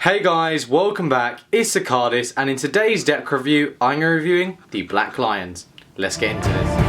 Hey guys, welcome back, it's TheCardists, and in today's deck review, I'm reviewing the Black Lions. Let's get into this.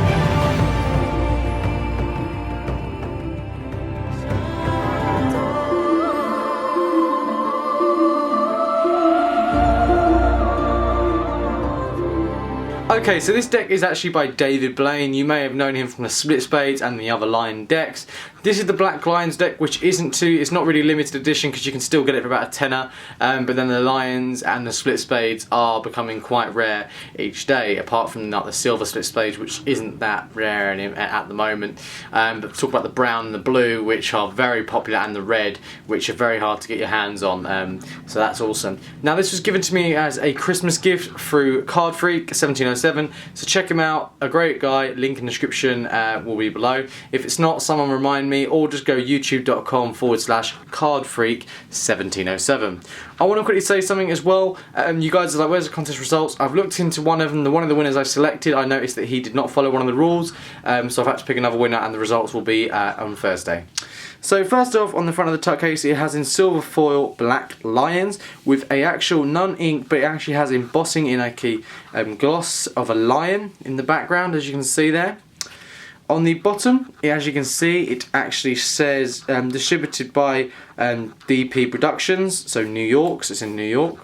Okay, so this deck is actually by David Blaine. You may have known him from the Split Spades and the other Lion decks. This is the Black Lions deck, which it's not really limited edition because you can still get it for about a tenner, but then the Lions and the Split Spades are becoming quite rare each day, apart from like the Silver Split Spades, which isn't that rare at the moment. But talk about the brown and the blue, which are very popular, and the red, which are very hard to get your hands on, so that's awesome. Now this was given to me as a Christmas gift through Card Freak 1707. So check him out, a great guy, link in the description will be below. If it's not, someone remind me, or just go youtube.com/cardfreak1707. I want to quickly say something as well. You guys are like, where's the contest results? I've looked into one of them, one of the winners I selected. I noticed that he did not follow one of the rules, so I've had to pick another winner, and the results will be on Thursday. So first off, on the front of the tuck case, it has in silver foil Black Lions with a actual non-ink, but it actually has embossing in a key gloss of a lion in the background, as you can see there. On the bottom, as you can see, it actually says distributed by DP Productions, so New York, so it's in New York.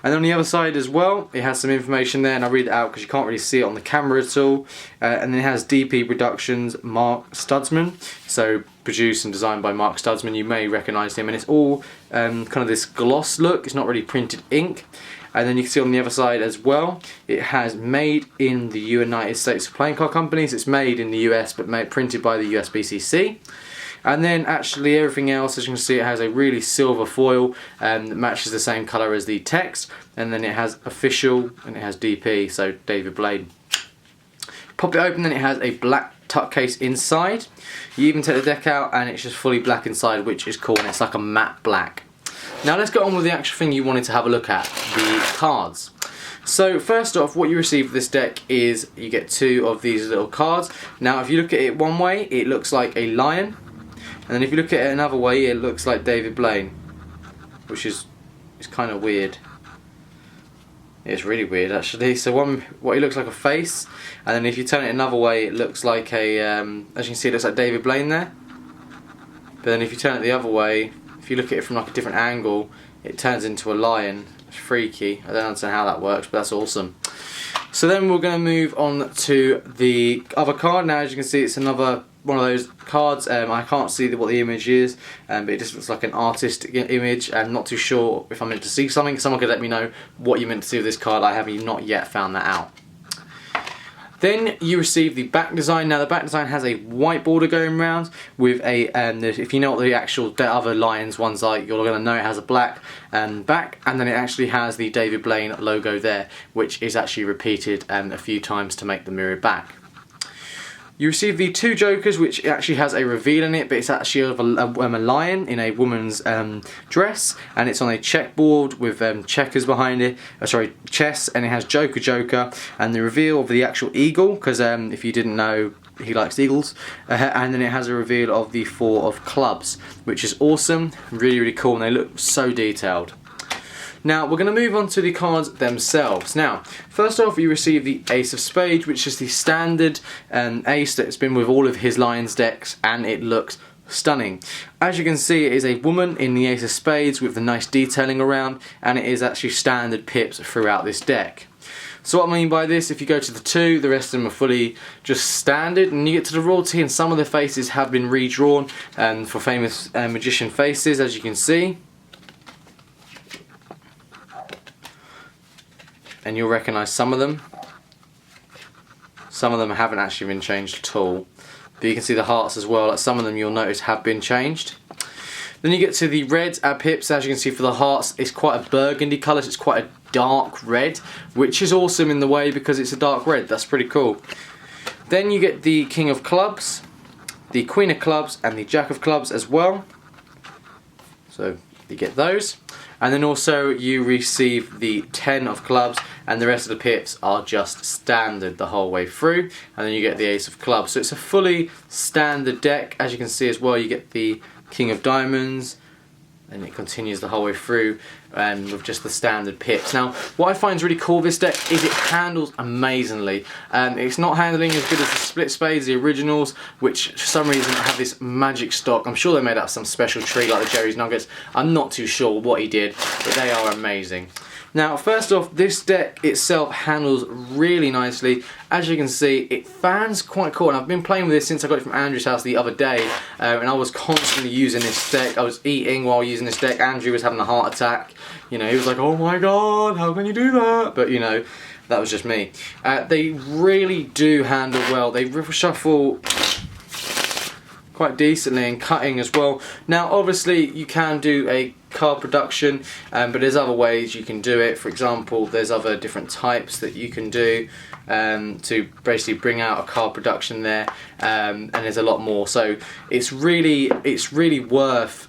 And on the other side as well, it has some information there, and I'll read it out because you can't really see it on the camera at all. And then it has DP Productions, Mark Studsman, so produced and designed by Mark Studsman. You may recognise him, and it's all kind of this gloss look. It's not really printed ink. And then you can see on the other side as well, it has made in the United States of Playing Card Companies. It's made in the US, but printed by the USBCC. And then actually everything else, as you can see, it has a really silver foil that matches the same colour as the text. And then it has official, and it has DP, so David Blaine. Pop it open, then it has a black tuck case inside. You even take the deck out and it's just fully black inside, which is cool, and it's like a matte black. Now let's get on with the actual thing you wanted to have a look at, the cards. So first off, what you receive with this deck is you get two of these little cards. Now if you look at it one way, it looks like a lion. And then if you look at it another way, it looks like David Blaine, which is kind of weird. It's really weird actually. So what it looks like a face, and then if you turn it another way, it looks like a, as you can see, it looks like David Blaine there. But then if you turn it the other way, if you look at it from like a different angle, it turns into a lion. It's freaky. I don't understand how that works, but that's awesome. So then we're going to move on to the other card. Now as you can see, it's another one of those cards. I can't see what the image is, but it just looks like an artist image. I'm not too sure if I'm meant to see something. Someone could let me know what you meant to see with this card. I have not yet found that out. Then you receive the back design. Now the back design has a white border going around with a, if you know what the other Lions ones are, you're going to know it has a black back, and then it actually has the David Blaine logo there, which is actually repeated a few times to make the mirror back. You receive the two jokers, which actually has a reveal in it, but it's actually of a lion in a woman's dress, and it's on a checkboard with checkers behind it, chess, and it has Joker, and the reveal of the actual eagle, because if you didn't know, he likes eagles, and then it has a reveal of the four of clubs, which is awesome, really, really cool, and they look so detailed. Now we're going to move on to the cards themselves. Now first off, you receive the Ace of Spades, which is the standard ace that's been with all of his Lions decks, and it looks stunning. As you can see, it is a woman in the Ace of Spades with the nice detailing around, and it is actually standard pips throughout this deck. So what I mean by this, if you go to the two, the rest of them are fully just standard, and you get to the royalty, and some of the faces have been redrawn for famous magician faces, as you can see. And you'll recognise some of them. Some of them haven't actually been changed at all. But you can see the hearts as well, like some of them you'll notice have been changed. Then you get to the reds at pips. As you can see for the hearts, it's quite a burgundy colour, so it's quite a dark red, which is awesome in the way because it's a dark red. That's pretty cool. Then you get the King of Clubs, the Queen of Clubs, and the Jack of Clubs as well. So you get those. And then also you receive the 10 of clubs, and the rest of the pips are just standard the whole way through. And then you get the Ace of Clubs. So it's a fully standard deck. As you can see as well, you get the King of Diamonds, and it continues the whole way through with just the standard pips. Now, what I find is really cool with this deck is it handles amazingly. It's not handling as good as the split spades, the originals, which for some reason have this magic stock. I'm sure they made out of some special treat like the Jerry's Nuggets. I'm not too sure what he did, but they are amazing. Now, first off, this deck itself handles really nicely. As you can see, it fans quite cool, and I've been playing with this since I got it from Andrew's house the other day, and I was constantly using this deck. I was eating while using this deck. Andrew was having a heart attack. You know, he was like, oh my god, how can you do that? But, you know, that was just me. They really do handle well. They shuffle quite decently and cutting as well. Now, obviously, you can do a card production, but there's other ways you can do it. For example, there's other different types that you can do to basically bring out a card production there, and there's a lot more. So it's really worth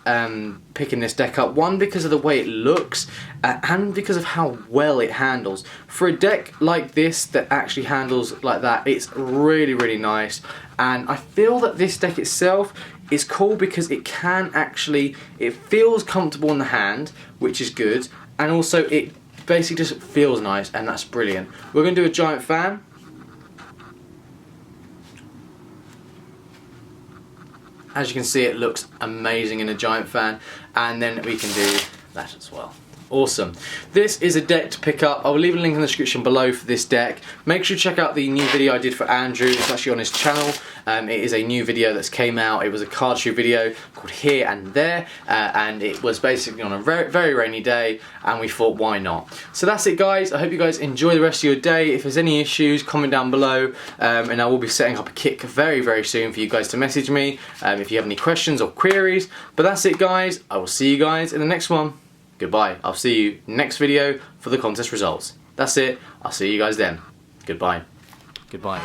picking this deck up. One, because of the way it looks, and because of how well it handles. For a deck like this that actually handles like that, it's really nice. And I feel that this deck itself is cool because it feels comfortable in the hand, which is good, and also it basically just feels nice, and that's brilliant. We're going to do a giant fan. As you can see, it looks amazing in a giant fan, and then we can do that as well. Awesome. This is a deck to pick up. I will leave a link in the description below for this deck. Make sure you check out the new video I did for Andrew. It's actually on his channel. It is a new video that's came out. It was a card shoe video called Here and There, and it was basically on a very rainy day, and we thought, why not? So that's it, guys. I hope you guys enjoy the rest of your day. If there's any issues, comment down below, and I will be setting up a kit very soon for you guys to message me if you have any questions or queries. But that's it, guys. I will see you guys in the next one. Goodbye. I'll see you next video for the contest results. That's it. I'll see you guys then. Goodbye. Goodbye.